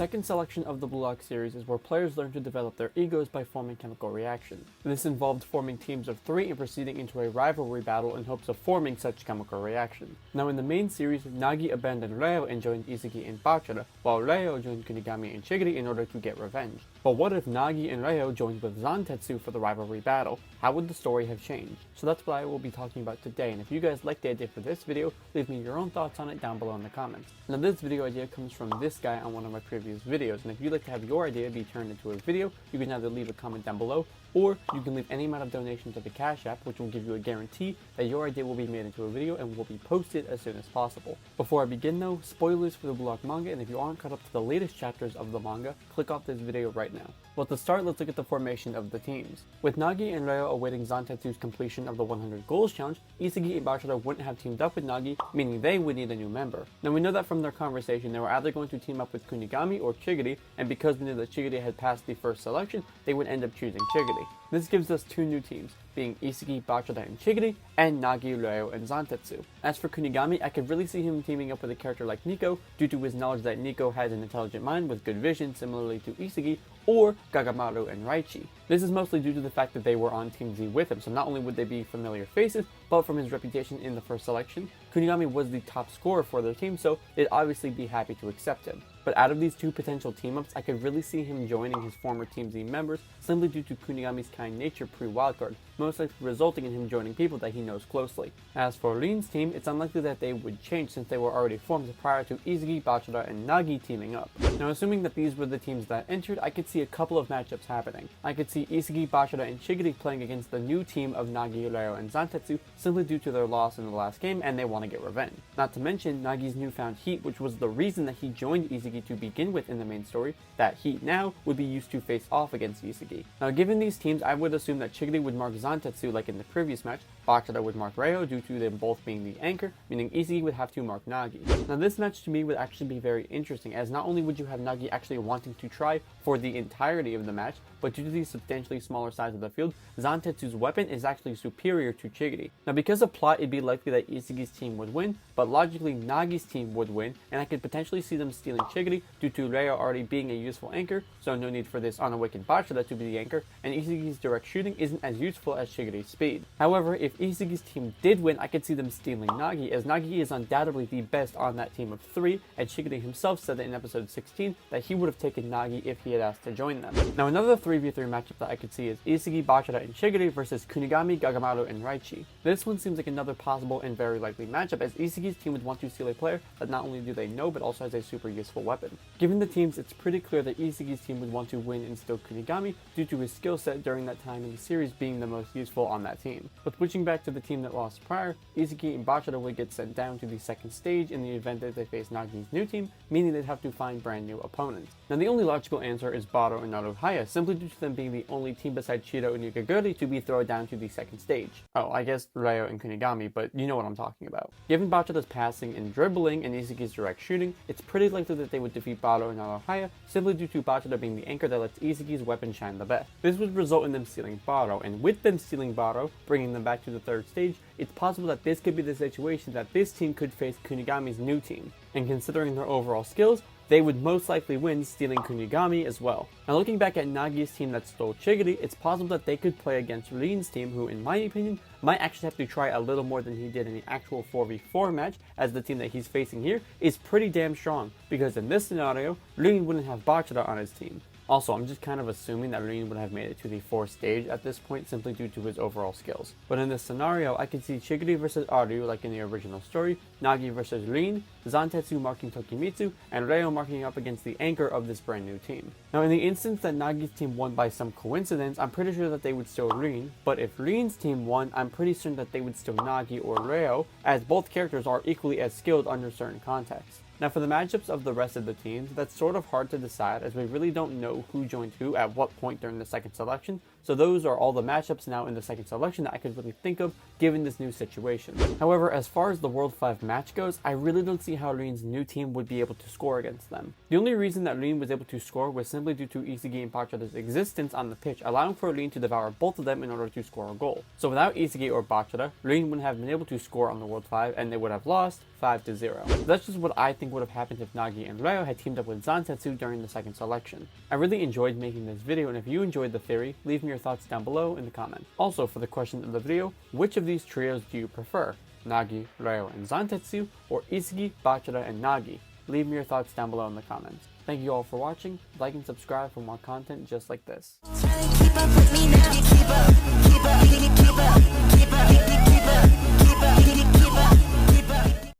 second selection of the Blue Lock series is where players learn to develop their egos by forming chemical reactions. This involved forming teams of 3 and proceeding into a rivalry battle in hopes of forming such chemical reactions. Now in the main series, Nagi abandoned Reo and joined Isagi and Bachira, while Reo joined Kunigami and Chigiri in order to get revenge. But what if Nagi and Reo joined with Zantetsu for the rivalry battle? How would the story have changed? So that's what I will be talking about today, and if you guys like the idea for this video, leave me your own thoughts on it down below in the comments. Now this video idea comes from this guy on one of my previous videos, and if you'd like to have your idea be turned into a video, you can either leave a comment down below, or you can leave any amount of donation to the Cash App, which will give you a guarantee that your idea will be made into a video and will be posted as soon as possible. Before I begin though, spoilers for the Blue Lock manga, and if you aren't caught up to the latest chapters of the manga, click off this video right now. Well, to start, let's look at the formation of the teams. With Nagi and Reo awaiting Zantetsu's completion of the 100 goals challenge, Isagi and Bachira wouldn't have teamed up with Nagi, meaning they would need a new member. Now we know that from their conversation they were either going to team up with Kunigami or Chigiri, and because we knew that Chigiri had passed the first selection, they would end up choosing Chigiri. This gives us 2 new teams, being Isagi, Bachira, and Chigiri, and Nagi, Reo, and Zantetsu. As for Kunigami, I could really see him teaming up with a character like Nico, due to his knowledge that Nico has an intelligent mind with good vision, similarly to Isagi, or Gagamaru and Raichi. This is mostly due to the fact that they were on Team Z with him, so not only would they be familiar faces, but from his reputation in the first selection, Kunigami was the top scorer for their team, so they'd obviously be happy to accept him. But out of these 2 potential team-ups, I could really see him joining his former Team Z members simply due to Kunigami's kind nature pre-wildcard, most likely resulting in him joining people that he knows closely. As for Rin's team, it's unlikely that they would change since they were already formed prior to Isagi, Bachira, and Nagi teaming up. Now assuming that these were the teams that entered, I could see a couple of matchups happening. I could see Isagi, Bachira, and Chigiri playing against the new team of Nagi, Reo, and Zantetsu simply due to their loss in the last game and they want to get revenge. Not to mention Nagi's newfound heat, which was the reason that he joined Isagi to begin with in the main story. That heat now would be used to face off against Isagi. Now given these teams, I would assume that Chigiri would mark Zantetsu like in the previous match, Bachira would mark Reo due to them both being the anchor, meaning Isagi would have to mark Nagi. Now this match to me would actually be very interesting, as not only would you have Nagi actually wanting to try for the entirety of the match, but due to the substantially smaller size of the field, Zantetsu's weapon is actually superior to Chigiri. Now because of plot, it'd be likely that Isagi's team would win, but logically Nagi's team would win, and I could potentially see them stealing Chigiri due to Reo already being a useful anchor, so no need for this unawakened Bachira to be the anchor, and Isagi's direct shooting isn't as useful as Chigiri's speed. However, if Isagi's team did win, I could see them stealing Nagi, as Nagi is undoubtedly the best on that team of 3, and Chigiri himself said that in episode 16 that he would have taken Nagi if he had asked to join them. Now another 3v3 matchup that I could see is Isagi, Bachira, and Chigiri versus Kunigami, Gagamaru, and Raichi. This one seems like another possible and very likely matchup, as Isagi's team would want to steal a player that not only do they know but also has a super useful weapon. Given the teams, it's pretty clear that Isagi's team would want to win and steal Kunigami due to his skill set during that time in the series being the most useful on that team. But switching back to the team that lost prior, Isagi and Bachira would get sent down to the second stage in the event that they face Nagi's new team, meaning they'd have to find brand new opponents. Now the only logical answer is Burū and Naruhaya, simply due to them being the only team besides Shiro and Yukaguri to be thrown down to the second stage. Oh, I guess Reo and Kunigami, but you know what I'm talking about. Given Bachira's passing and dribbling and Isagi's direct shooting, it's pretty likely that they would defeat Burū and Naruhaya simply due to Bachira being the anchor that lets Isagi's weapon shine the best. This would result in them stealing Burū, and with them stealing Burū, bringing them back to the third stage, it's possible that this could be the situation that this team could face Kunigami's new team. And considering their overall skills, they would most likely win stealing Kunigami as well. Now looking back at Nagi's team that stole Chigiri, it's possible that they could play against Rin's team, who in my opinion might actually have to try a little more than he did in the actual 4v4 match, as the team that he's facing here is pretty damn strong, because in this scenario, Rin wouldn't have Bachira on his team. Also, I'm just kind of assuming that Rin would have made it to the 4th stage at this point simply due to his overall skills. But in this scenario, I could see Chigiri versus Ryu like in the original story, Nagi versus Rin, Zantetsu marking Tokimitsu, and Reo marking up against the anchor of this brand new team. Now in the instance that Nagi's team won by some coincidence, I'm pretty sure that they would steal Rin, but if Rin's team won, I'm pretty certain that they would steal Nagi or Reo, as both characters are equally as skilled under certain contexts. Now for the matchups of the rest of the teams, that's sort of hard to decide as we really don't know who joined who at what point during the second selection, So those are all the matchups now in the second selection that I could really think of given this new situation. However, as far as the World 5 match goes, I really don't see how Rin's new team would be able to score against them. The only reason that Rin was able to score was simply due to Isagi and Bachira's existence on the pitch, allowing for Rin to devour both of them in order to score a goal. So without Isagi or Bachira, Rin wouldn't have been able to score on the World 5 and they would have lost 5-0. That's just what I think would have happened if Nagi and Reo had teamed up with Zantetsu during the second selection. I really enjoyed making this video, and if you enjoyed the theory, leave me your thoughts down below in the comments. Also, for the question of the video, which of these trios do you prefer? Nagi, Reo, and Zantetsu, or Isagi, Bachira, and Nagi? Leave me your thoughts down below in the comments. Thank you all for watching. Like and subscribe for more content just like this.